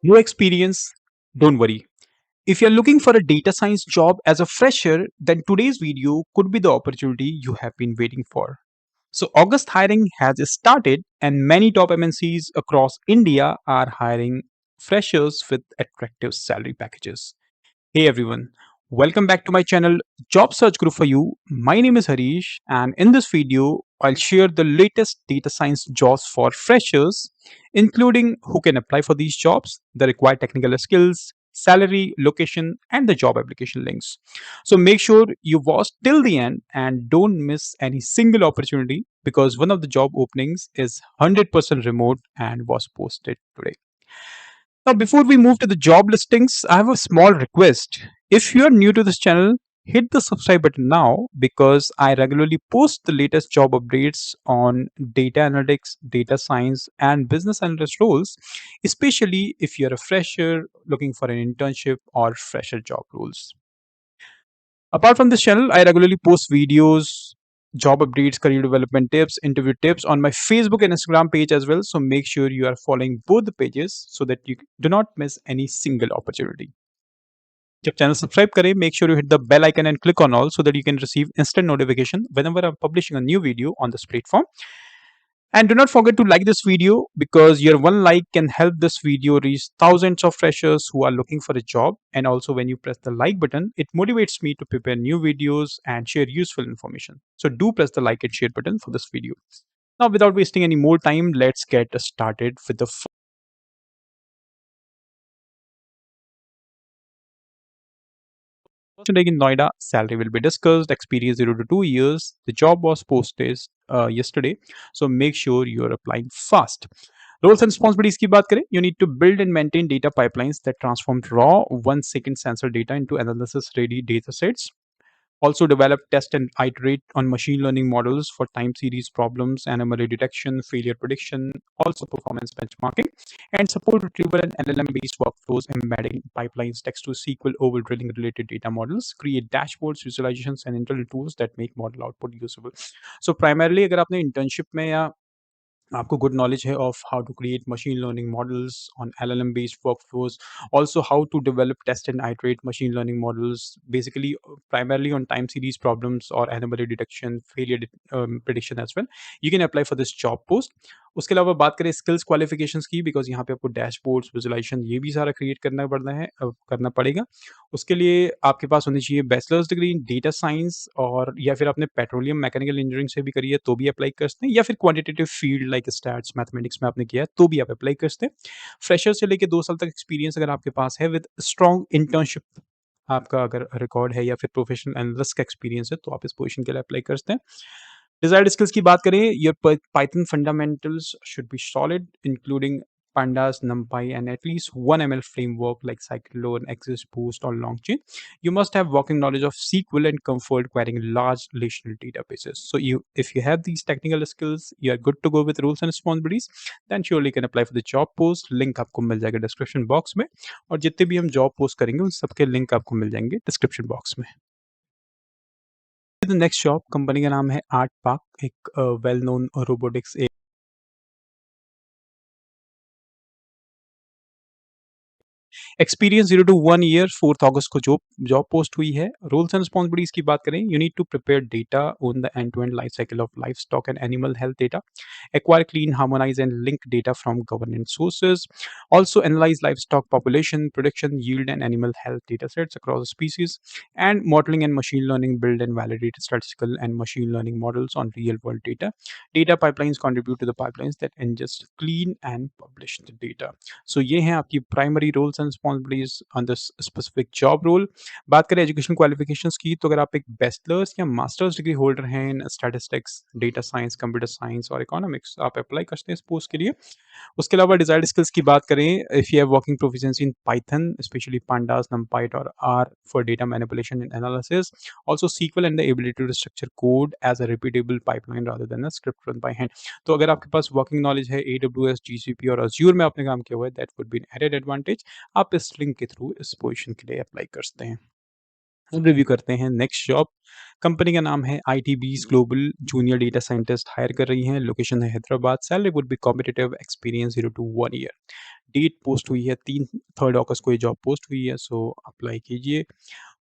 No experience, don't worry. If you're looking for a data science job as a fresher, then today's video could be the opportunity you have been waiting for. So, August hiring has started, and many top MNCs across India are hiring freshers with attractive salary packages. Hey everyone, welcome back to my channel Job Search Group for You. My name is Harish, and in this video, I'll share the latest data science jobs for freshers, including who can apply for these jobs, the required technical skills, salary, location, and the job application links. So make sure you watch till the end and don't miss any single opportunity because one of the job openings is 100% remote and was posted today. Now, before we move to the job listings, I have a small request. If you are new to this channel, hit the subscribe button now because I regularly post the latest job updates on data analytics, data science, and business analyst roles, especially if you're a fresher looking for an internship or fresher job roles. Apart from this channel, I regularly post videos, job updates, career development tips, interview tips on my Facebook and Instagram page as well. So make sure you are following both the pages so that you do not miss any single opportunity. जब channel subscribe करें, make sure you hit the bell icon and click on all so that you can receive instant notification whenever I'm publishing a new video on this platform. And do not forget to like this video because your one like can help this video reach thousands of freshers who are looking for a job. And also, when you press the like button, it motivates me to prepare new videos and share useful information. So, do press the like and share button for this video. Now, without wasting any more time, let's get started with the first in Noida. Salary will be discussed. Experience 0 to 2 years. The job was posted yesterday, so make sure you are applying fast. Roles and responsibilities की बात करें, you need to build and maintain data pipelines that transform raw 1 second sensor data into analysis ready data sets. Also develop, test, and iterate on machine learning models for time series problems, anomaly detection, failure prediction, also performance benchmarking, and support retrieval and LLM-based workflows, embedding pipelines, text to SQL, over drilling related data models, create dashboards, visualizations, and internal tools that make model output usable. So primarily अगर आपने internship में या आपको good knowledge है of how to create machine learning models on LLM based workflows, also how to develop, test, and iterate machine learning models, basically primarily on time series problems or anomaly detection, failure prediction as well. You can apply for this job post. उसके अलावा बात करें skills qualifications की, because यहाँ पे आपको dashboards, visualisation ये भी सारा क्रिएट करना पड़ेगा। उसके लिए आपके पास होनी चाहिए bachelors degree in data science, और या फिर आपने पेट्रोलियम मैकेनिकल इंजीनियरिंग से भी करी है तो भी अप्लाई कर सकते हैं, या फिर quantitative field like stats mathematics में आपने किया है तो भी आप अप्लाई कर सकते हैं। फ्रेशर से लेके 2 साल तक एक्सपीरियंस अगर आपके पास है विद स्ट्रॉन्ग इंटर्नशिप आपका अगर रिकॉर्ड है, या फिर प्रोफेशनल एनालिस्ट का एक्सपीरियंस है, तो आप इस पोजीशन के लिए अप्लाई कर सकते हैं। डिजायर्ड स्किल्स की बात करें, your Python fundamentals should be solid including pandas, numpy, and at least one ML framework like scikit-learn, XGBoost, or LongChain. You must have working knowledge of SQL and comfort querying large relational databases. So if you have these technical skills, you are good to go with roles and responsibilities. Then surely you can apply for the job post. Link आपको मिल जाएगा description box में, और जितने भी हम job post करेंगे उन सबके लिंक आपको मिल जाएंगे डिस्क्रिप्शन बॉक्स में। नेक्स्ट जॉब कंपनी का नाम है आर्ट पार्क, एक well known robotics experience 0 to 1 year, 4 अगस्त को जॉब पोस्ट हुई है। रोल्स एंड रिस्पॉन्सिबिलिटीज की बात करें, you need to prepare data on the end to end life cycle of life stock and animal health data, acquire, clean, harmonize, and link data from governance sources. Also, analyze livestock population, production, yield, and animal health data sets across species. And modeling and machine learning, build and validate statistical and machine learning models on real world data. Data pipelines contribute to the pipelines that ingest, clean, and publish the data. So ये हैं आपकी primary roles and responsibilities on this specific job role. बात करें education qualifications की, तो अगर आप एक बैचलर्स या मास्टर्स डिग्री होल्डर हैं इन statistics, data science, computer science और इकोनॉमिक्स, आप अप्लाई कर सकते हैं इस पोस्ट के लिए। उसके अलावा डिजायर्ड स्किल्स की बात करें, if you have working proficiency in Python, specially pandas, numpy, or R for data manipulation and analysis. Also SQL and the ability to structure code as a repeatable pipeline rather than a script run by hand. तो अगर आपके पास working knowledge है AWS, GCP और Azure में आपने काम किया हुआ है, that would be an added advantage. आप इस लिंक के थ्रू इस पोजीशन के लिए अप्लाई कर सकते हैं। अब रिव्यू करते हैं नेक्स्ट जॉब। कंपनी का नाम है ITBees Global, junior data scientist hire कर रही हैं, लोकेशन है Hyderabad, salary would be competitive, experience 0 to 1 year. Date post हुई है 3 अगस्त को ये जॉब पोस्ट हुई है, सो अप्लाई कीजिए।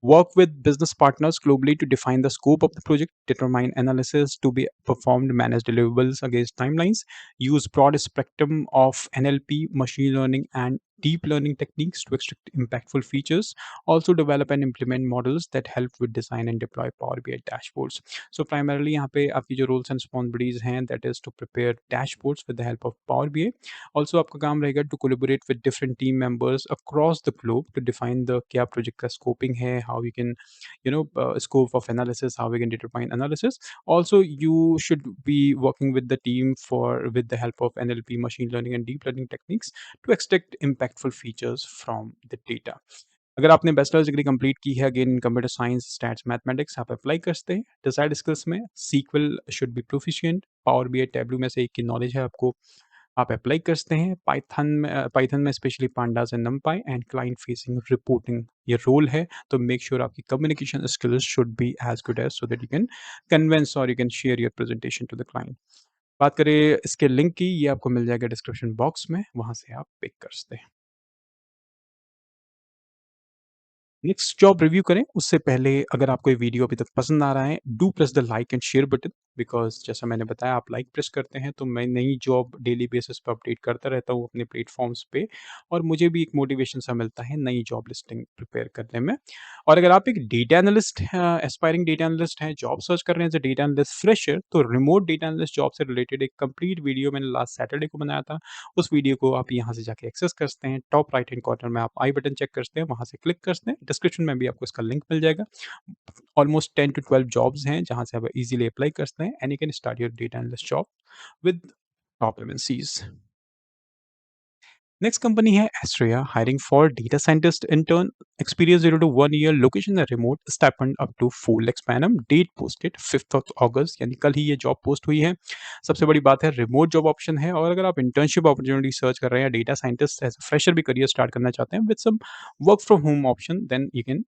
Work with business partners globally to define the scope of the project, determine analysis to be performed, manage deliverables against timelines, use broad spectrum of NLP, machine learning, and deep learning techniques to extract impactful features. Also develop and implement models that help with design and deploy Power BI dashboards. So primarily यहाँ पे आपकी जो roles and responsibilities हैं, that is to prepare dashboards with the help of Power BI. Also आपका काम रहेगा to collaborate with different team members across the globe to define the क्या project का scoping है, how we can scope of analysis, how we can determine analysis. Also you should be working with the team for with the help of NLP, machine learning and deep learning techniques to extract impactful features from the data. अगर आपने bachelors degree complete की है again in computer science, stats, mathematics आप apply कर सकते हैं। Desired skills में SQL should be proficient, Power BI, Tableau में से एक की नॉलेज है आपको, आप अप्लाई कर सकते हैं। पाइथन में specially pandas and NumPy and client facing reporting ये रोल है, तो मेक श्योर आपकी communication skills should be as good as so that you can convince और you can share your presentation to the client. बात करें इसके link की, ये आपको मिल जाएगा डिस्क्रिप्शन बॉक्स में, वहां से आप पिक कर सकते हैं। नेक्स्ट जॉब रिव्यू करें उससे पहले अगर आपको ये वीडियो अभी तक पसंद आ रहा है, do press the like and share button, because जैसा मैंने बताया आप लाइक प्रेस करते हैं तो मैं नई जॉब डेली बेसिस पर अपडेट करता रहता हूँ अपने प्लेटफॉर्म्स पे, और मुझे भी एक मोटिवेशन सा मिलता है नई जॉब लिस्टिंग प्रिपेयर करने में। और अगर आप एक data analyst, aspiring data analyst हैं, जॉब सर्च कर रहे हैं एज डेटा एनालिस्ट फ्रेशर, तो रिमोट डेटा एनालिस्ट जॉब से रिलेटेड एक कंप्लीट वीडियो मैंने लास्ट सैटरडे को बनाया था। उस वीडियो को आप यहाँ से जाके एक्सेस कर सकते हैं। टॉप राइट हैंड कॉर्नर में आप आई बटन चेक कर सकते हैं, वहाँ से क्लिक कर सकते हैं। डिस्क्रिप्शन में भी आपको इसका लिंक मिल जाएगा। ऑलमोस्ट 10 टू 12 जॉब्स हैं जहाँ से आप इजीली अप्लाई कर सकते हैं and you can start your data analyst job with top MNCs. Next company है Astria, hiring for data scientist intern, experience 0 to 1 year, location है remote, stipend up to 4 lakhs per annum, date posted 5th of August, यानी कल ही ये job post हुई है। सबसे बड़ी बात है रिमोट जॉब ऑप्शन है, और अगर आप इंटर्नशिप अपॉर्चुनिटी सर्च कर रहे हैं, डेटा साइंटिस्ट एज फ्रेशर भी करियर स्टार्ट करना चाहते हैं with some work from home option, then you can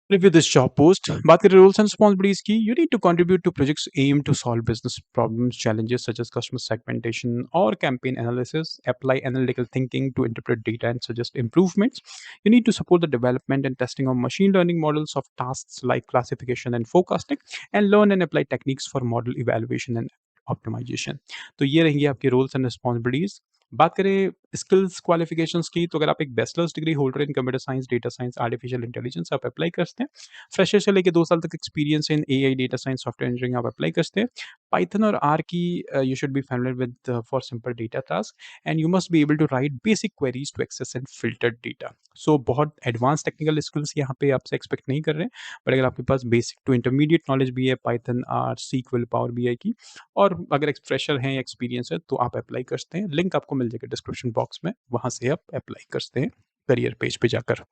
review this job post. बात करें roles and responsibilities की, you need to contribute to projects aimed to solve business problems, challenges such as customer segmentation or campaign analysis, apply analytical thinking to interpret data and suggest improvements. You need to support the development and testing of machine learning models of tasks like classification and forecasting, and learn and apply techniques for model evaluation and optimisation. तो ये रहेंगी आपके roles and responsibilities. बात करें skills qualifications की, तो अगर आप एक bachelor's degree holder in computer science, data science, artificial intelligence, आप अप्लाई कर सकते हैं। फ्रेशर से लेके 2 साल तक experience in AI, data science, software engineering आप अप्लाई कर सकते हैं। पाइथन और आर की you should be familiar with for simple data task, and you must be able to write basic queries to access and filter data. So बहुत advance technical skills यहाँ पे आपसे एक्सपेक्ट नहीं कर रहे हैं, बट अगर आपके पास बेसिक टू इंटरमीडिएट नॉलेज भी है Python, R, SQL, Power BI की, और अगर एक फ्रेशर हैं, एक्सपीरियंस है, तो आप अप्लाई कर सकते हैं। लिंक आपको मिल जाएगा डिस्क्रिप्शन बॉक्स में, वहाँ से आप अप्लाई कर सकते हैं करियर पेज पे जाकर।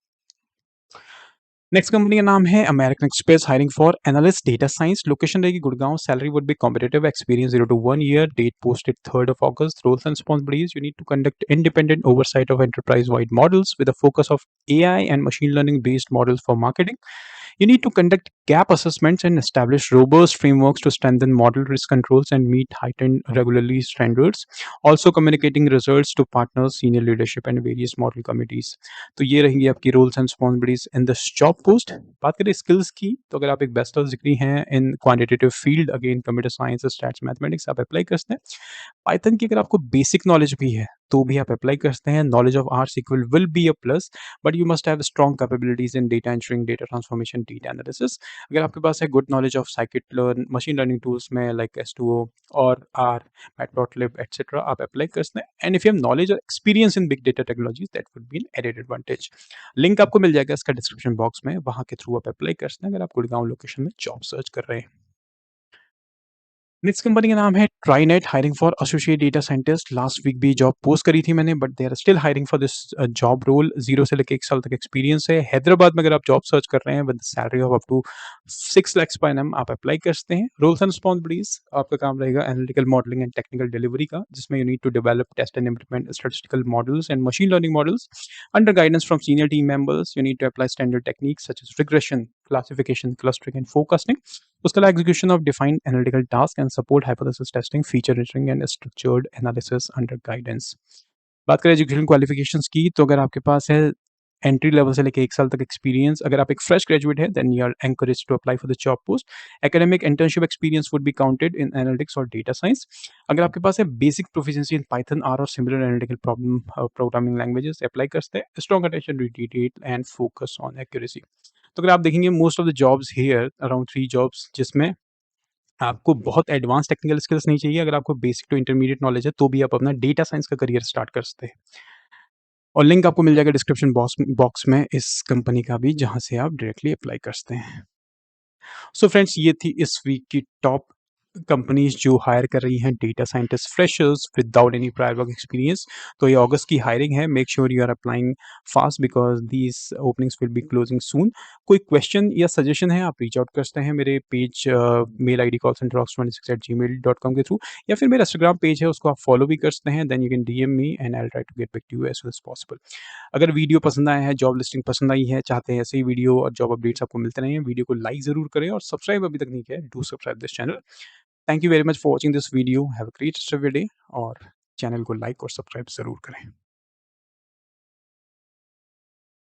नेक्स्ट कंपनी का नाम है American Express, hiring for analyst data science, location रहेगी Gurgaon, salary would be competitive, experience 0 to 1 year, date posted 3rd of August, roles and responsibilities, you need to conduct independent oversight of enterprise-wide models with a focus of AI and machine learning based models for marketing. You need to conduct gap assessments and establish robust frameworks to strengthen model risk controls and meet heightened regularly standards. Also communicating results to partners, senior leadership and various model committees. तो ये रहेंगी आपकी roles and responsibilities in this job post. बात करें skills की, तो अगर आप एक बैचलर्स डिग्री हैं इन quantitative field, again computer science, stats, mathematics, आप अप्लाई कर सकते हैं। पाइथन की अगर आपको बेसिक नॉलेज भी है तो भी आप अप्लाई कर सकते हैं। Knowledge of R SQL will be a plus, but you must have strong capabilities in data entering, data transformation, data analysis. अगर आपके पास है good knowledge of scikit learn, machine learning tools में लाइक एस2ओ और आर, मैटप्लॉटलिब एटसेट्रा, आप apply कर सकते हैं। And if you have knowledge और experience in big data technologies, that would be an added advantage. Link आपको मिल जाएगा इसका डिस्क्रिप्शन बॉक्स में, वहाँ के थ्रू आप अप्लाई कर सकते हैं अगर आप गुड़गांव लोकेशन में जॉब सर्च कर रहे हैं। नेक्स्ट कंपनी का नाम है TriNet, hiring for associate data scientist. Last week भी जॉब पोस्ट करी थी मैंने, but they are still hiring for this job role. 0 से लेके 1 साल तक एक्सपीरियंस है। हैदराबाद में अगर आप जॉब सर्च कर रहे हैं with salary of up to 6 lakh per annum, आप अप्लाई कर सकते हैं। रोल्स एंड रिस्पॉन्सिबिलिटीज, आपका काम रहेगा analytical modelling and technical delivery का, जिसमें you need to develop, test and implement statistical models and machine learning models under guidance from senior team members. You need to apply standard techniques such as regression, classification, clustering and forecasting. उसके अलावा execution of defined analytical task and support hypothesis testing, feature rendering and structured analysis under guidance. बात करें education qualifications की, तो अगर आपके पास है एंट्री लेवल से लेके 1 साल तक एक्सपीरियंस, अगर आप एक फ्रेश ग्रेजुएट है then you are encouraged to apply for the job post. Academic internship experience would be counted in analytics और डेटा साइंस। अगर आपके पास है basic proficiency in Python, R और similar analytical problem programming languages, apply कर सकते हैं। Strong attention to detail and focus on accuracy. तो अगर आप देखेंगे most of the jobs here around 3 jobs, जिसमें आपको बहुत एडवांस टेक्निकल स्किल्स नहीं चाहिए। अगर आपको बेसिक टू इंटरमीडिएट नॉलेज है, तो भी आप अपना डेटा साइंस का करियर स्टार्ट कर सकते हैं। और लिंक आपको मिल जाएगा डिस्क्रिप्शन बॉक्स में इस कंपनी का भी, जहाँ से आप डायरेक्टली अप्लाई कर सकते हैं। सो फ्रेंड्स, ये थी इस वीक की टॉप कंपनीज जो हायर कर रही हैं data scientist freshers without any prior work experience. तो ये अगस्त की हायरिंग है। Make sure you are applying fast because these openings will be closing soon. कोई क्वेश्चन या सजेशन है, आप रीच आउट कर सकते हैं मेरे page, mail I D callcenterrocks26@gmail.com के थ्रू, या फिर मेरा इंस्टाग्राम पेज है, उसको आप फॉलो भी कर सकते हैं। Then you can DM me and I will try to get back to you as soon as possible. अगर वीडियो पसंद आया है, जॉब लिस्टिंग पसंद आई है, चाहते हैं ऐसे ही वीडियो और जॉब अपडेट्स आपको मिलते रहें, वीडियो को लाइक ज़रूर करें और सब्सक्राइब अभी तक नहीं किया है, do subscribe this channel. Thank you very much for watching this video. Have a great rest of your day, और चैनल को लाइक और सब्सक्राइब ज़रूर करें।